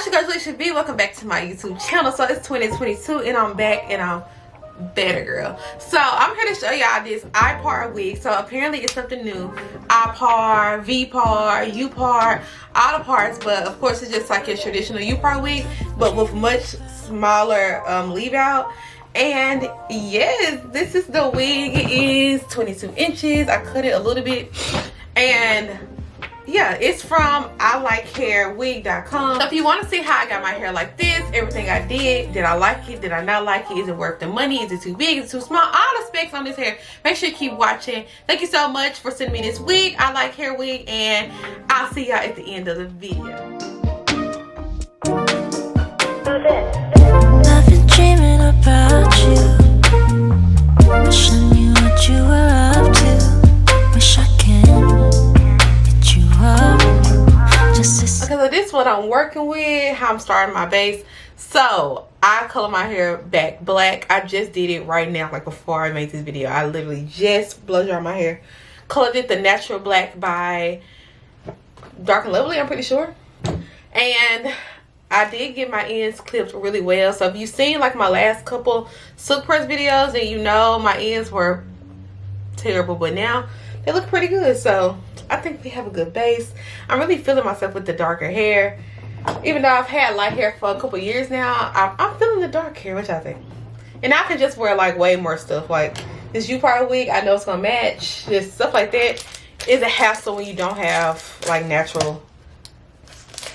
Hi, congratulations, B. Welcome back to my YouTube channel. So it's 2022 and I'm back and I'm better, girl. So I'm here to show y'all this iPar wig. So apparently it's something new. iPar, V-par, U-par, all the parts, but of course it's just like your traditional U-par wig, but with much smaller leave out. And yes, this is the wig. It is 22 inches. I cut it a little bit, and yeah, it's from ILikeHairWig.com. So if you want to see how I got my hair like this, everything I did I like it, did I not like it, is it worth the money, is it too big, is it too small, all the specs on this hair, make sure you keep watching. Thank you so much for sending me this wig, I Like Hair Wig, and I'll see y'all at the end of the video. I've been dreaming about you, wish I knew what you were up to, wish I can get you up. Okay, so this is what I'm working with, how I'm starting my base. So I color my hair back black. I just did it right now, like before I made this video. I literally just blow dry my hair, colored it the natural black by Dark and Lovely, I'm pretty sure. And I did get my ends clipped really well. So if you've seen like my last couple silk press videos, then you know my ends were terrible, but now they look pretty good. So I think we have a good base. I'm really feeling myself with the darker hair. Even though I've had light hair for a couple years now, I'm feeling the dark hair. What y'all think? And I can just wear like way more stuff. Like this U-part wig, I know it's gonna match. Just stuff like that is a hassle when you don't have like natural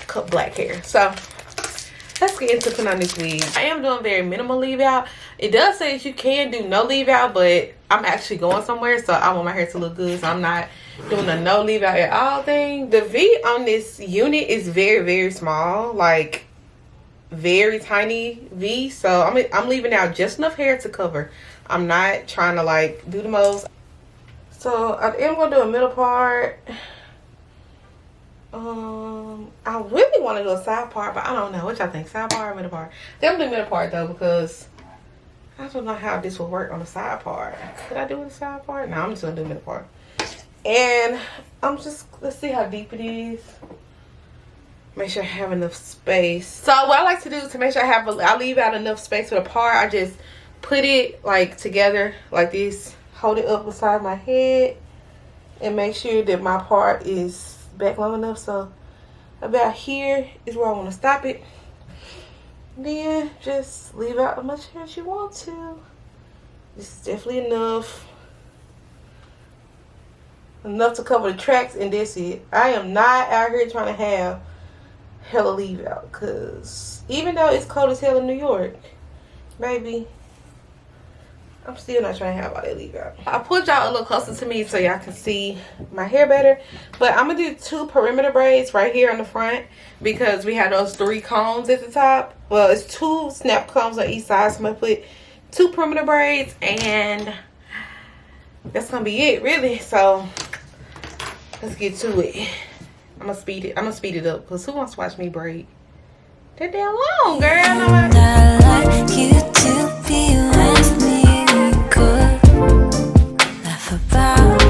cut black hair. So let's get into putting on this wig. I am doing very minimal leave out. It does say that you can do no leave out, but I'm actually going somewhere, so I want my hair to look good, so I'm not doing a no leave out at all thing. The V on this unit is very, very small, like very tiny V, so I'm leaving out just enough hair to cover. I'm not trying to like do the most. So I am gonna do a middle part. I really want to do a side part, but I don't know. What y'all think? Side part or middle part? Definitely middle part though, because I don't know how this will work on the side part. Could I do the side part? No, I'm just gonna do middle part. And I'm just, let's see how deep it is. Make sure I have enough space. So what I like to do to make sure I leave out enough space for the part, I just put it like together like this, hold it up beside my head, and make sure that my part is back long enough. So about here is where I want to stop it. Then just leave out as much hair as you want to. This is definitely enough to cover the tracks, and that's it. I am not out here trying to have hella leave out, because even though it's cold as hell in New York, baby, I'm still not trying to have all that leave out. I pulled y'all a little closer to me so y'all can see my hair better. But I'm going to do 2 perimeter braids right here on the front, because we have those 3 combs at the top. Well, it's 2 snap combs on each side. So I'm going to put 2 perimeter braids, and that's going to be it, really. So let's get to it. I'm going to speed it up, because who wants to watch me braid? They're damn long, girl. I like you to be with me. Laugh about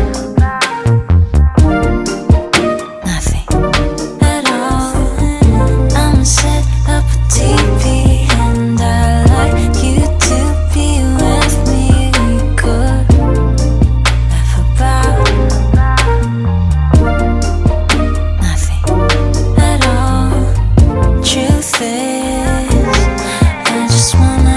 nothing at all. I'ma set up a TV, and I like you to be with me. We could laugh about nothing at all. Truth is, I just wanna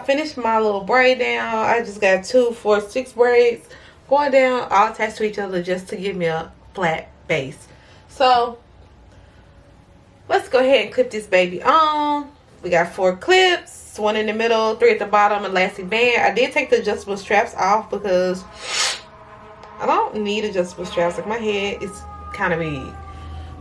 finish my little braid down. I just got 2 4 6 braids going down, all attached to each other, just to give me a flat base. So let's go ahead and clip this baby on. We got 4 clips, 1 in the middle, 3 at the bottom, elastic band. I did take the adjustable straps off because I don't need adjustable straps. Like, my head is kind of big.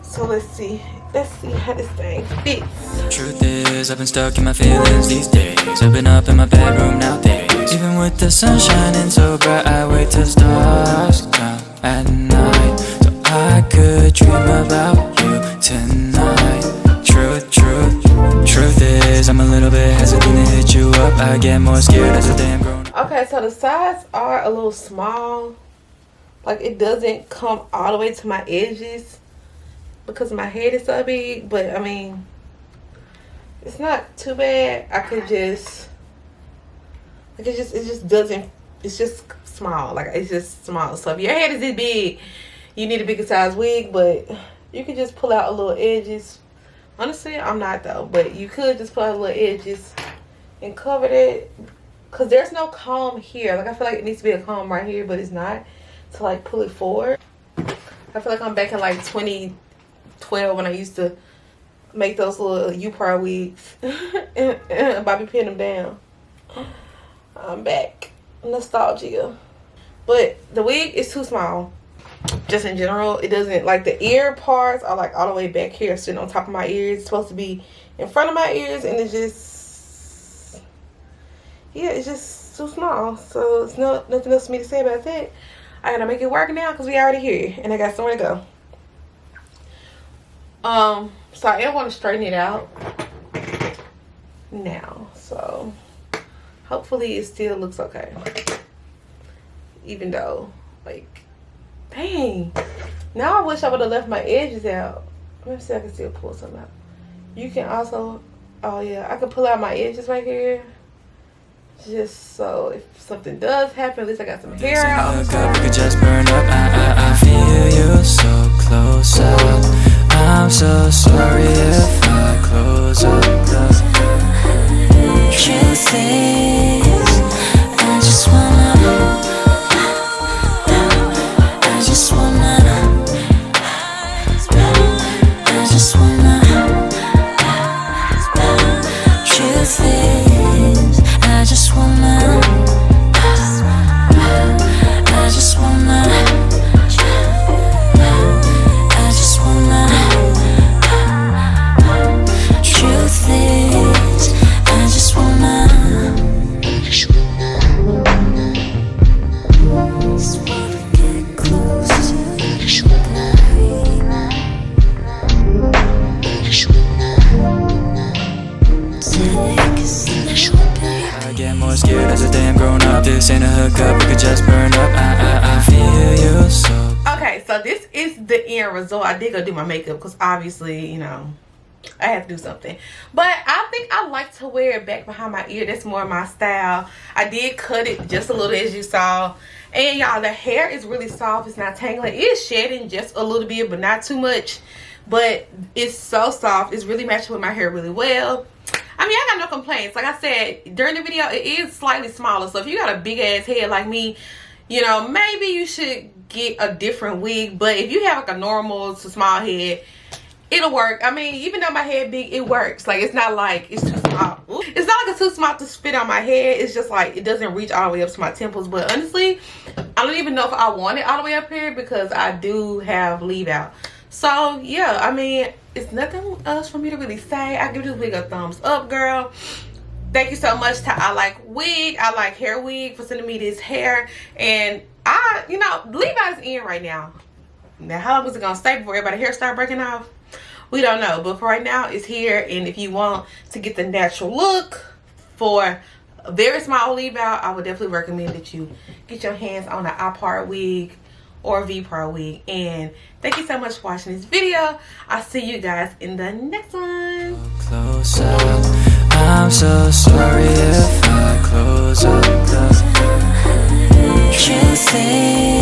So let's see. Let's see how this thing fits. Truth is, I've been stuck in my feelings these days. I've been up in my bedroom nowadays. Even with the sun shining so bright, I wait till stars come at night, so I could dream about you tonight. Truth is, I'm a little bit hesitant to hit you up. I get more scared as a damn grown. Okay, so the sides are a little small. Like, it doesn't come all the way to my edges because my head is so big. But I mean, it's not too bad. I could just, like, it just doesn't, it's just small. Like, it's just small. So if your head is this big, you need a bigger size wig. But you can just pull out a little edges. Honestly, I'm not though, but you could just pull out a little edges and cover it, because there's no comb here. Like, I feel like it needs to be a comb right here, but it's not, to like pull it forward. I feel like I'm back in like 2012 when I used to make those little U-part wigs and Bobby pin them down. I'm back. Nostalgia. But the wig is too small. Just in general, it doesn't, like, the ear parts are like all the way back here, sitting on top of my ears. It's supposed to be in front of my ears, and it's just, yeah, it's just too small. So it's nothing else for me to say about that. I gotta make it work now because we already here and I got somewhere to go. So I am want to straighten it out now, so hopefully it still looks okay, even though, like, dang, now I wish I would have left my edges out. Let me see if I can still pull some out. You can also, oh yeah, I can pull out my edges right here, just so if something does happen, at least I got some hair out. We could just burn up. I feel you so close up. I'm so sorry if I close up. Truth is, I just wanna truth is, I just wanna get close to you. I get more scared as a damn grown up. This ain't a hookup, we could just burn up. I feel you so. Okay, so this is the end result. I did go do my makeup because obviously, you know, I have to do something. But I think I like to wear it back behind my ear. That's more my style. I did cut it just a little, as you saw. And y'all, the hair is really soft. It's not tangling. It is shedding just a little bit, but not too much. But it's so soft. It's really matching with my hair really well. I mean, I got no complaints. Like I said, during the video, it is slightly smaller. So if you got a big ass head like me, you know, maybe you should get a different wig. But if you have like a normal to small head, it'll work. I mean, even though my head big, it works. Like, it's not like it's too small. It's not like it's too small to fit on my head. It's just like it doesn't reach all the way up to my temples. But honestly, I don't even know if I want it all the way up here because I do have leave out. So yeah, I mean, it's nothing else for me to really say. I give this wig a thumbs up, girl. Thank you so much to I Like Wig, I Like Hair Wig, for sending me this hair. And I, you know, leave out is in right now. Now, how long was it gonna stay before everybody's hair start breaking off? We don't know, but for right now, it's here. And if you want to get the natural look for a very small leave out, I would definitely recommend that you get your hands on an I-part wig or V-part wig. And thank you so much for watching this video. I'll see you guys in the next one. Close up. I'm so sorry if I close up. Truth is